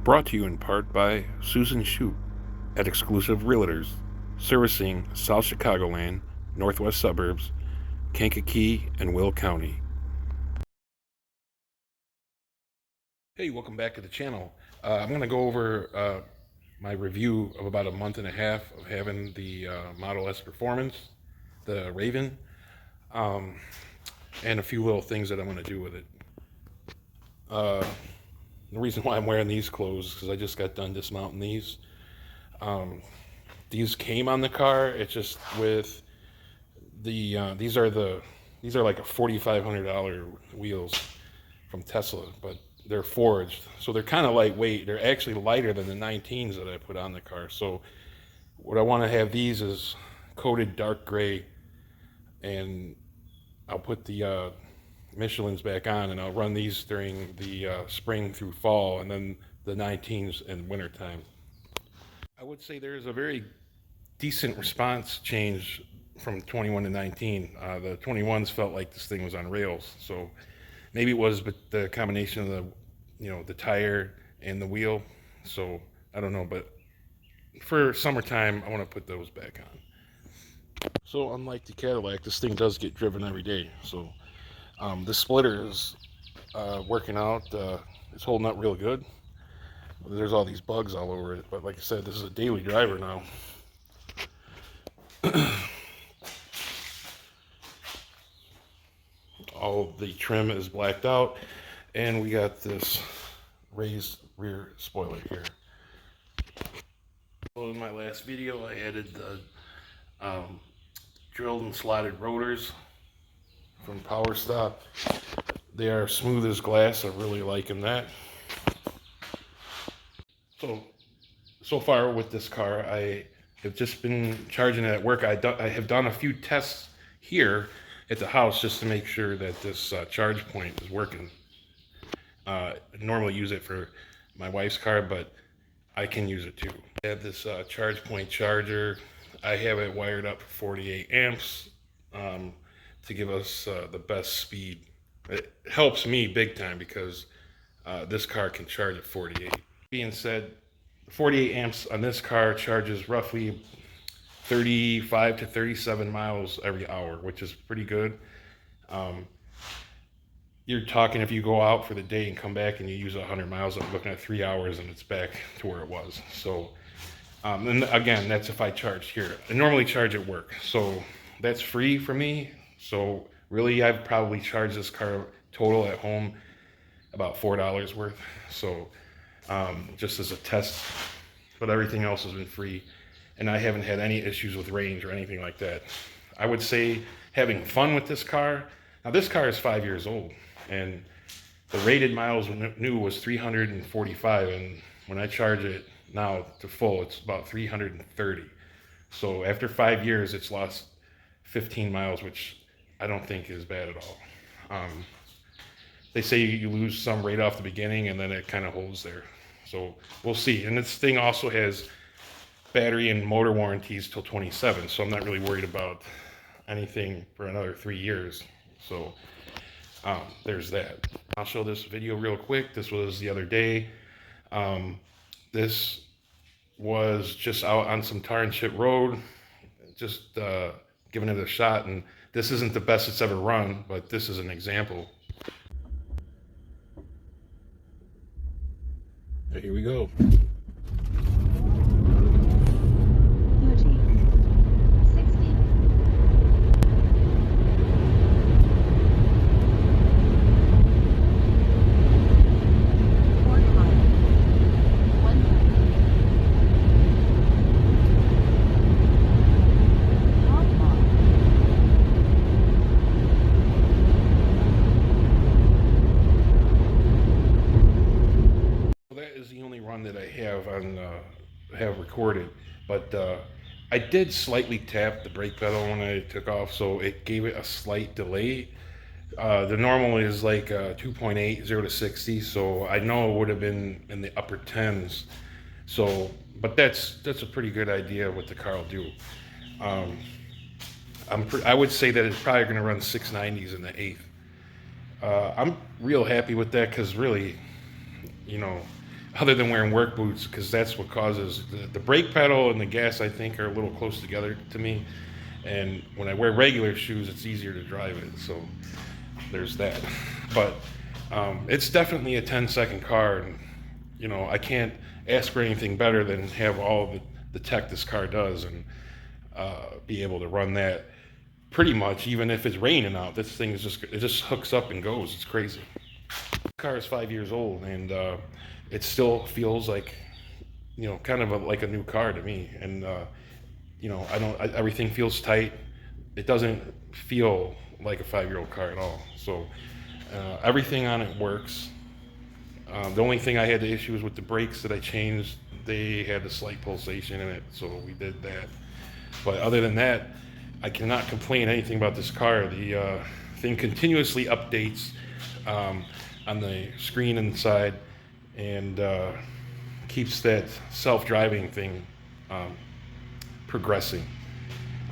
Brought to you in part by Susan Shute at Exclusive Realtors, servicing South Chicagoland, Northwest Suburbs, Kankakee, and Will County. Hey, welcome back to the channel. I'm going to go over my review of about a month and a half of having the Model S Performance, the Raven, and a few little things that I'm going to do with it. The reason why I'm wearing these clothes is because I just got done dismounting these. These came on the car. It's just with the these are like a $4,500 wheels from Tesla, but they're forged, so they're kind of lightweight. They're actually lighter than the 19s that I put on the car. So what I want to have these is coated dark gray, and I'll put the Michelin's back on, and I'll run these during the spring through fall, and then the 19s in wintertime. I would say there's a very decent response change from 21 to 19. The 21s felt like this thing was on rails, so maybe it was, but the combination of the tire and the wheel. So I don't know, but for summertime, I want to put those back on. So unlike the Cadillac, this thing does get driven every day. So the splitter is working out. It's holding up real good. There's all these bugs all over it, but like I said, this is a daily driver now. All the trim is blacked out, and we got this raised rear spoiler here. So in my last video, I added the drilled and slotted rotors from Power Stop. They are smooth as glass. I'm really liking that. So far with this car, I have just been charging it at work. I have done a few tests here at the house just to make sure that this charge point is working. I normally use it for my wife's car, but I can use it too. I have this charge point charger. I have it wired up for 48 amps to give us the best speed. It helps me big time because this car can charge at 48. Being said, 48 amps on this car charges roughly 35 to 37 miles every hour, which is pretty good. You're talking, if you go out for the day and come back and you use 100 miles, I'm looking at 3 hours and it's back to where it was. So, and again, that's if I charge here. I normally charge at work, so that's free for me. So really, I've probably charged this car total at home about $4 worth. So just as a test, but everything else has been free, and I haven't had any issues with range or anything like that. I would say having fun with this car. Now this car is 5 years old, and the rated miles new was 345, and when I charge it now to full, it's about 330. So after 5 years, it's lost 15 miles, which I don't think is bad at all. They say you lose some right off the beginning, and then it kind of holds there. So we'll see. And this thing also has battery and motor warranties till 27, so I'm not really worried about anything for another 3 years. So there's that. I'll show this video real quick. This was the other day. This was just out on some tar and chip road, just giving it a shot. And this isn't the best it's ever run, but this is an example. Here we go. 30, 60. That I have recorded, but I did slightly tap the brake pedal when I took off, so it gave it a slight delay. The normal is like 2.8, 0 to 60, so I know it would have been in the upper 10s. So, but that's a pretty good idea what the car will do. I would say that it's probably going to run 690s in the 8th. I'm real happy with that because really, other than wearing work boots, because that's what causes the brake pedal and the gas, I think, are a little close together to me. And when I wear regular shoes, it's easier to drive it. So there's that. But it's definitely a 10-second car. And, you know, I can't ask for anything better than have all the tech this car does and be able to run that pretty much, even if it's raining out. This thing is it just hooks up and goes. It's crazy. The car is 5 years old, and it still feels like, you know, kind of like a new car to me. And you know, everything feels tight. It doesn't feel like a 5-year-old car at all. So everything on it works. The only thing I had the issue was with the brakes that I changed. They had a slight pulsation in it, so we did that. But other than that, I cannot complain anything about this car. The thing continuously updates on the screen inside, and keeps that self-driving thing progressing.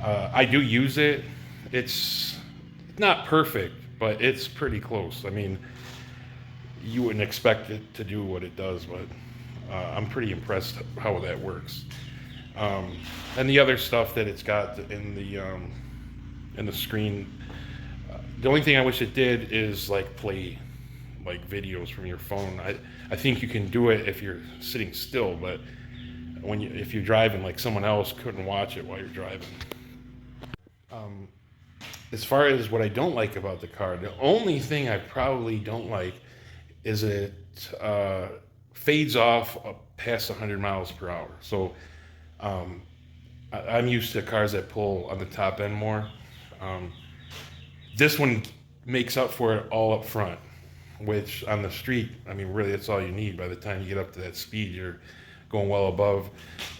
I do use it. It's not perfect, but it's pretty close. I mean, you wouldn't expect it to do what it does, but I'm pretty impressed how that works. And the other stuff that it's got in the screen, the only thing I wish it did is like play like videos from your phone. I think you can do it if you're sitting still, but if you're driving, like someone else couldn't watch it while you're driving. As far as what I don't like about the car, the only thing I probably don't like is it fades off past 100 miles per hour. So I'm used to cars that pull on the top end more. This one makes up for it all up front, which on the street, I mean, really, that's all you need. By the time you get up to that speed, you're going well above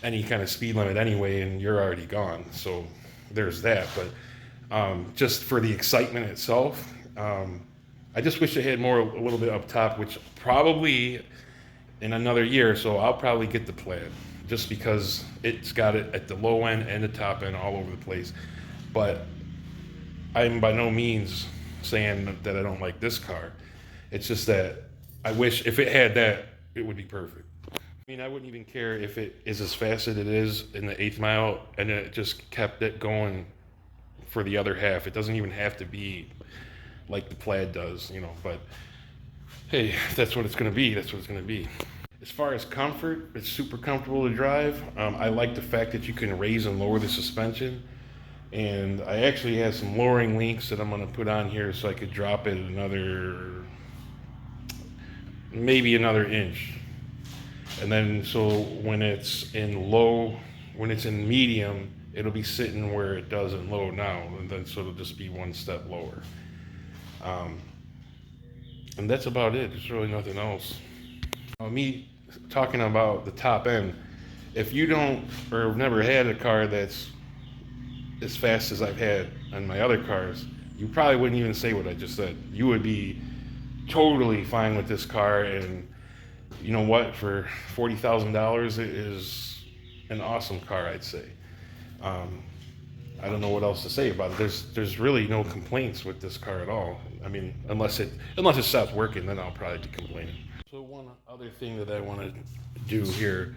any kind of speed limit anyway, and you're already gone. So there's that. But just for the excitement itself, I just wish it had more, a little bit up top, which probably in another year or so, I'll probably get the Plaid, just because it's got it at the low end and the top end all over the place. But I'm by no means saying that I don't like this car. It's just that I wish if it had that, it would be perfect. I mean, I wouldn't even care if it is as fast as it is in the 8th mile and then it just kept it going for the other half. It doesn't even have to be like the Plaid does, you know, but hey, if that's what it's going to be, that's what it's going to be. As far as comfort, it's super comfortable to drive. I like the fact that you can raise and lower the suspension. And I actually have some lowering links that I'm going to put on here so I could drop it maybe another inch. And then so when it's in medium, it'll be sitting where it does in low now. And then so it'll just be one step lower. And that's about it. There's really nothing else. Me talking about the top end, if you don't or have never had a car that's as fast as I've had on my other cars, you probably wouldn't even say what I just said. You would be totally fine with this car, and you know what? For $40,000, it is an awesome car, I'd say. I don't know what else to say about it. There's really no complaints with this car at all. I mean, unless it stops working, then I'll probably be complaining. So one other thing that I want to do here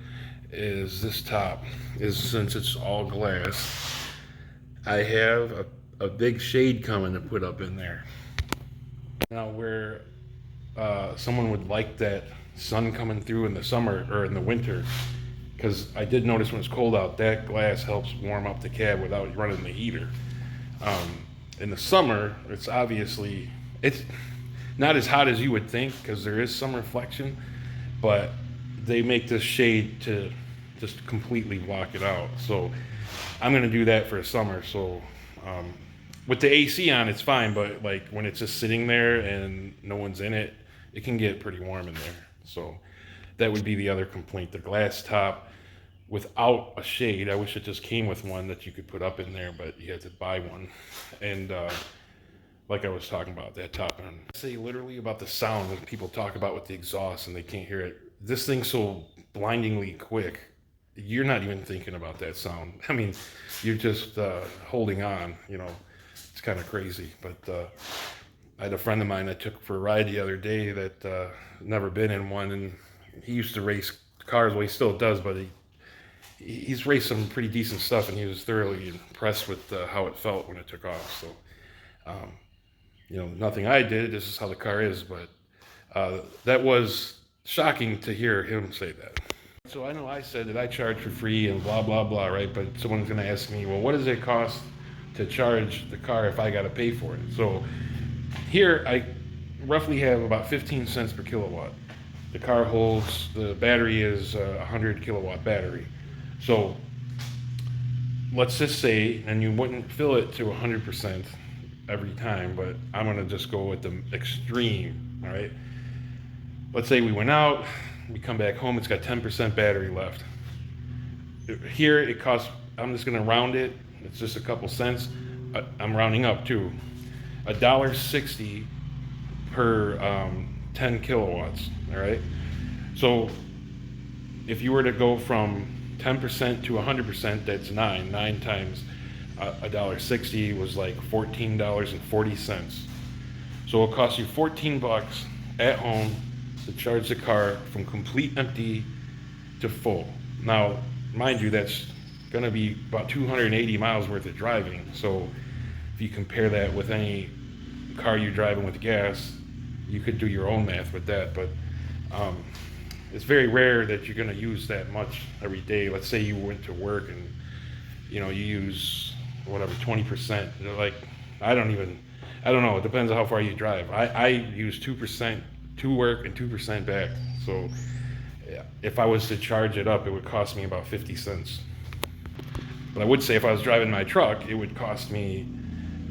is this top since it's all glass, I have a big shade coming to put up in there. Now where someone would like that sun coming through in the summer or in the winter, because I did notice when it's cold out, that glass helps warm up the cab without running the heater. In the summer, it's not as hot as you would think because there is some reflection, but they make this shade to just completely block it out. So I'm gonna do that for the summer. So with the AC on, it's fine, but like when it's just sitting there and no one's in it, it can get pretty warm in there. So that would be the other complaint, the glass top without a shade. I wish it just came with one that you could put up in there, but you had to buy one. And like I was talking about, that top end. I say literally about the sound when people talk about with the exhaust and they can't hear it. This thing's so blindingly quick, you're not even thinking about that sound. I mean, you're just holding on, you know. It's kind of crazy. But I had a friend of mine I took for a ride the other day that never been in one, and he used to race cars. Well, he still does, but he's raced some pretty decent stuff, and he was thoroughly impressed with how it felt when it took off. So, um, nothing I did. This is how the car is, but that was shocking to hear him say that. So I know I said that I charge for free and blah blah blah, right? But someone's going to ask me, well, what does it cost to charge the car if I got to pay for it? So here I roughly have about 15 cents per kilowatt. The car holds, the battery is a 100 kilowatt battery. So let's just say, and you wouldn't fill it to 100% every time, but I'm going to just go with the extreme, all right? Let's say we went out, we come back home, it's got 10% battery left. Here it costs, I'm just going to round it, it's just a couple cents. I'm rounding up too. $1.60 per 10 kilowatts, all right? So if you were to go from 10% to 100%, that's 9 times $1.60 was like $14.40. So it'll cost you 14 bucks at home to charge the car from complete empty to full. Now, mind you, that's gonna be about 280 miles worth of driving. So if you compare that with any car you're driving with gas, you could do your own math with that, but it's very rare that you're going to use that much every day. Let's say you went to work and you use whatever 20%. Like I don't know. It depends on how far you drive. I use 2% to work and 2% back. So if I was to charge it up, it would cost me about 50 cents. But I would say if I was driving my truck, it would cost me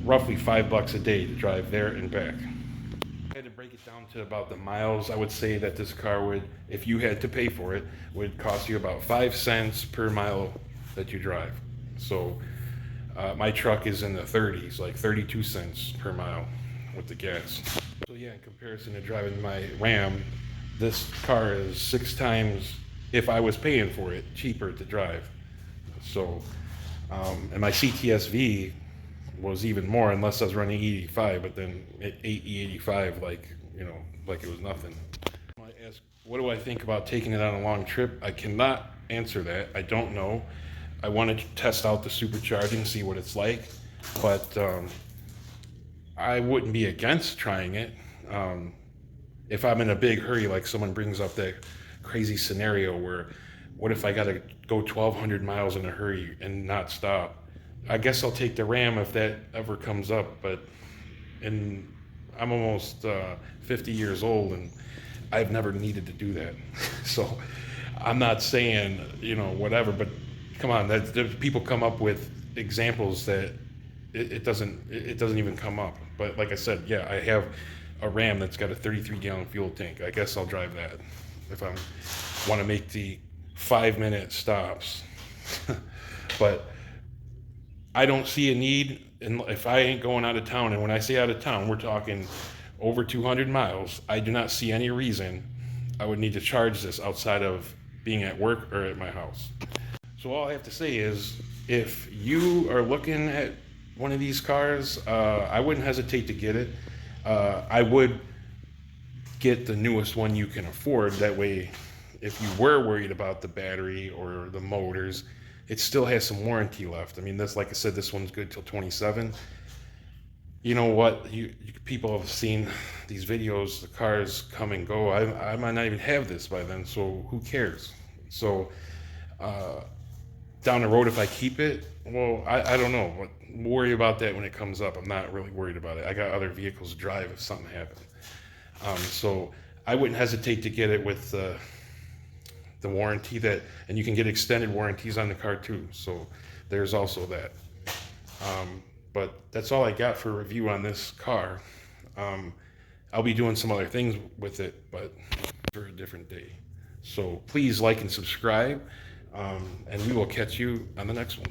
roughly $5 a day to drive there and back. If I had to break it down to about the miles, I would say that this car would, if you had to pay for it, would cost you about 5 cents per mile that you drive. So my truck is in the 30s, like 32 cents per mile with the gas. So yeah, in comparison to driving my Ram, this car is 6 times, if I was paying for it, cheaper to drive. So, and my CTS-V was even more, unless I was running E85, but then it ate E85 like it was nothing. I ask, what do I think about taking it on a long trip? I cannot answer that. I don't know. I want to test out the supercharging, see what it's like, but I wouldn't be against trying it. If I'm in a big hurry, like someone brings up that crazy scenario where, what if I got to go 1,200 miles in a hurry and not stop? I guess I'll take the Ram if that ever comes up, but I'm almost 50 years old and I've never needed to do that. So I'm not saying, whatever, but come on, people come up with examples that it doesn't even come up. But like I said, yeah, I have a Ram that's got a 33-gallon fuel tank. I guess I'll drive that if I want to make the 5-minute stops. But I don't see a need, and if I ain't going out of town, and when I say out of town, we're talking over 200 miles, I do not see any reason I would need to charge this outside of being at work or at my house. So all I have to say is, if you are looking at one of these cars, I wouldn't hesitate to get it. I would get the newest one you can afford. That way, if you were worried about the battery or the motors, it still has some warranty left. I mean, this, like I said, this one's good till 27. You know what? People have seen these videos, the cars come and go. I might not even have this by then, so who cares? So down the road, if I keep it, well, I don't know. Worry about that when it comes up. I'm not really worried about it. I got other vehicles to drive if something happened. So I wouldn't hesitate to get it with the warranty and you can get extended warranties on the car too. So there's also that. But that's all I got for a review on this car. I'll be doing some other things with it, but for a different day. So please like and subscribe, and we will catch you on the next one.